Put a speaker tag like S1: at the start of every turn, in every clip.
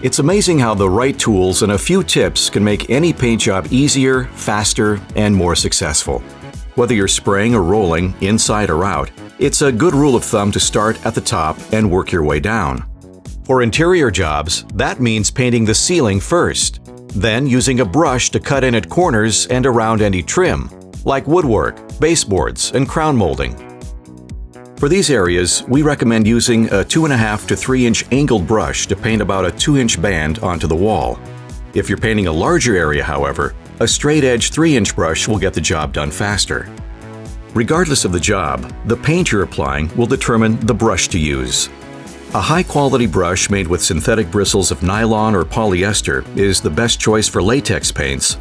S1: It's amazing how the right tools and a few tips can make any paint job easier, faster, and more successful. Whether you're spraying or rolling, inside or out, it's a good rule of thumb to start at the top and work your way down. For interior jobs, that means painting the ceiling first, then using a brush to cut in at corners and around any trim, like woodwork, baseboards, and crown molding. For these areas, we recommend using a 2.5 to 3 inch angled brush to paint about a 2-inch band onto the wall. If you're painting a larger area, however, a straight edge 3-inch brush will get the job done faster. Regardless of the job, the paint you're applying will determine the brush to use. A high-quality brush made with synthetic bristles of nylon or polyester is the best choice for latex paints,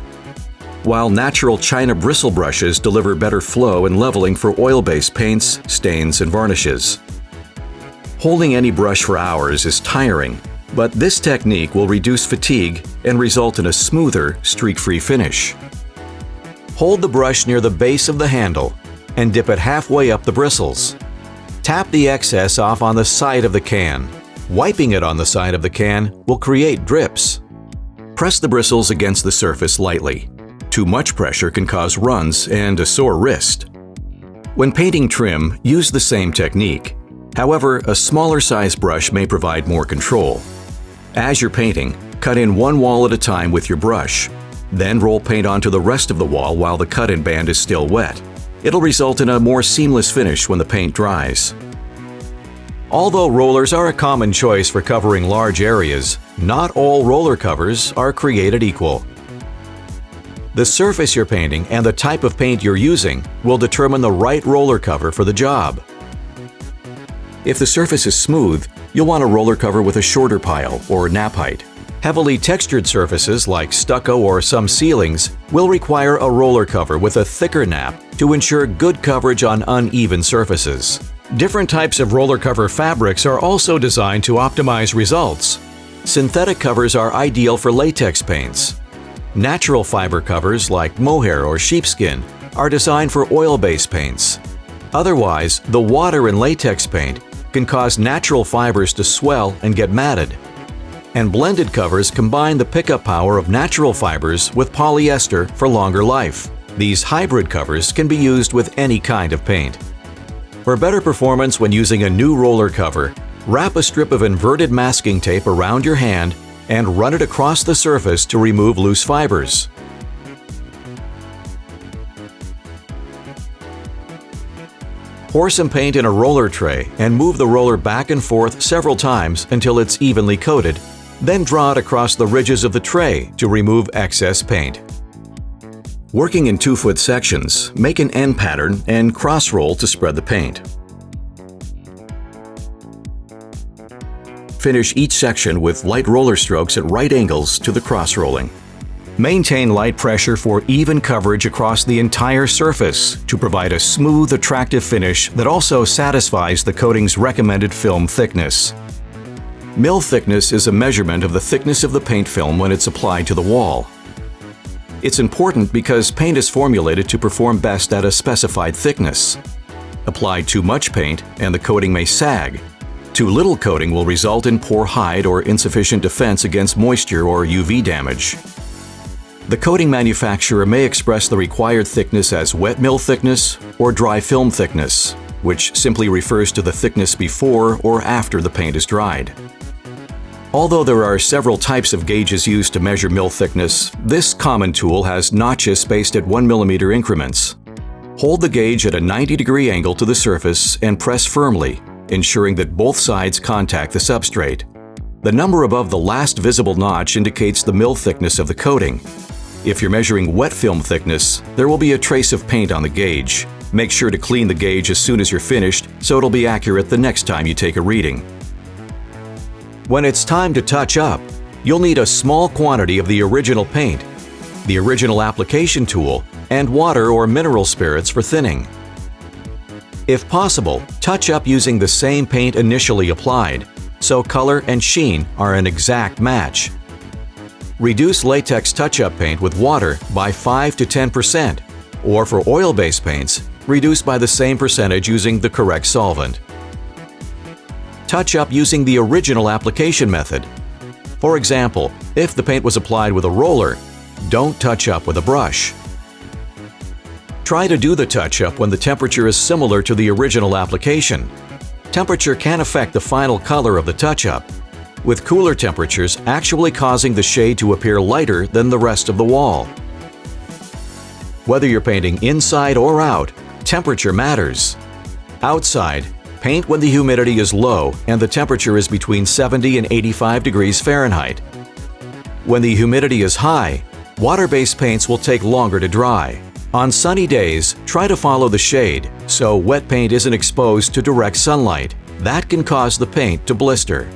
S1: while natural China bristle brushes deliver better flow and leveling for oil-based paints, stains, and varnishes. Holding any brush for hours is tiring, but this technique will reduce fatigue and result in a smoother, streak-free finish. Hold the brush near the base of the handle and dip it halfway up the bristles. Tap the excess off on the side of the can. Wiping it on the side of the can will create drips. Press the bristles against the surface lightly. Too much pressure can cause runs and a sore wrist. When painting trim, use the same technique. However, a smaller size brush may provide more control. As you're painting, cut in one wall at a time with your brush. Then roll paint onto the rest of the wall while the cut-in band is still wet. It'll result in a more seamless finish when the paint dries. Although rollers are a common choice for covering large areas, not all roller covers are created equal. The surface you're painting and the type of paint you're using will determine the right roller cover for the job. If the surface is smooth, you'll want a roller cover with a shorter pile or nap height. Heavily textured surfaces like stucco or some ceilings will require a roller cover with a thicker nap to ensure good coverage on uneven surfaces. Different types of roller cover fabrics are also designed to optimize results. Synthetic covers are ideal for latex paints. Natural fiber covers like mohair or sheepskin are designed for oil-based paints. Otherwise, the water in latex paint can cause natural fibers to swell and get matted. And blended covers combine the pickup power of natural fibers with polyester for longer life. These hybrid covers can be used with any kind of paint. For better performance when using a new roller cover, wrap a strip of inverted masking tape around your hand and run it across the surface to remove loose fibers. Pour some paint in a roller tray and move the roller back and forth several times until it's evenly coated. Then draw it across the ridges of the tray to remove excess paint. Working in 2-foot sections, make an end pattern and cross-roll to spread the paint. Finish each section with light roller strokes at right angles to the cross-rolling. Maintain light pressure for even coverage across the entire surface to provide a smooth, attractive finish that also satisfies the coating's recommended film thickness. Mill thickness is a measurement of the thickness of the paint film when it's applied to the wall. It's important because paint is formulated to perform best at a specified thickness. Apply too much paint and the coating may sag. Too little coating will result in poor hide or insufficient defense against moisture or UV damage. The coating manufacturer may express the required thickness as wet mill thickness or dry film thickness, which simply refers to the thickness before or after the paint is dried. Although there are several types of gauges used to measure mill thickness, this common tool has notches spaced at 1 mm increments. Hold the gauge at a 90-degree angle to the surface and press firmly, ensuring that both sides contact the substrate. The number above the last visible notch indicates the mill thickness of the coating. If you're measuring wet film thickness, there will be a trace of paint on the gauge. Make sure to clean the gauge as soon as you're finished so it'll be accurate the next time you take a reading. When it's time to touch up, you'll need a small quantity of the original paint, the original application tool, and water or mineral spirits for thinning. If possible, touch up using the same paint initially applied, so color and sheen are an exact match. Reduce latex touch-up paint with water by 5 to 10%, or for oil-based paints, reduce by the same percentage using the correct solvent. Touch up using the original application method. For example, if the paint was applied with a roller, don't touch up with a brush. Try to do the touch-up when the temperature is similar to the original application. Temperature can affect the final color of the touch-up, with cooler temperatures actually causing the shade to appear lighter than the rest of the wall. Whether you're painting inside or out, temperature matters. Outside, paint when the humidity is low and the temperature is between 70 and 85 degrees Fahrenheit. When the humidity is high, water-based paints will take longer to dry. On sunny days, try to follow the shade so wet paint isn't exposed to direct sunlight. That can cause the paint to blister.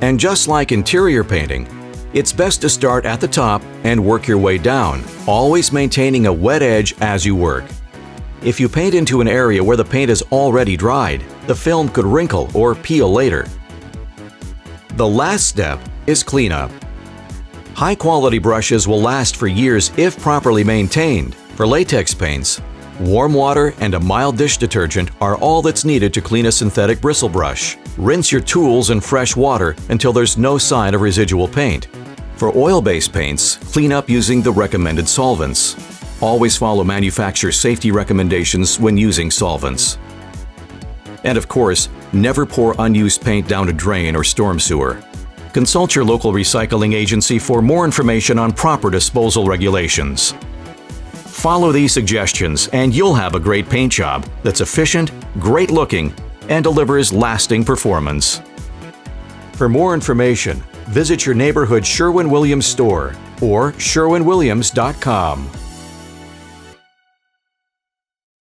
S1: And just like interior painting, it's best to start at the top and work your way down, always maintaining a wet edge as you work. If you paint into an area where the paint is already dried, the film could wrinkle or peel later. The last step is cleanup. High-quality brushes will last for years if properly maintained. For latex paints, warm water and a mild dish detergent are all that's needed to clean a synthetic bristle brush. Rinse your tools in fresh water until there's no sign of residual paint. For oil-based paints, clean up using the recommended solvents. Always follow manufacturer safety recommendations when using solvents. And of course, never pour unused paint down a drain or storm sewer. Consult your local recycling agency for more information on proper disposal regulations. Follow these suggestions and you'll have a great paint job that's efficient, great looking, and delivers lasting performance. For more information, visit your neighborhood Sherwin-Williams store or sherwinwilliams.com.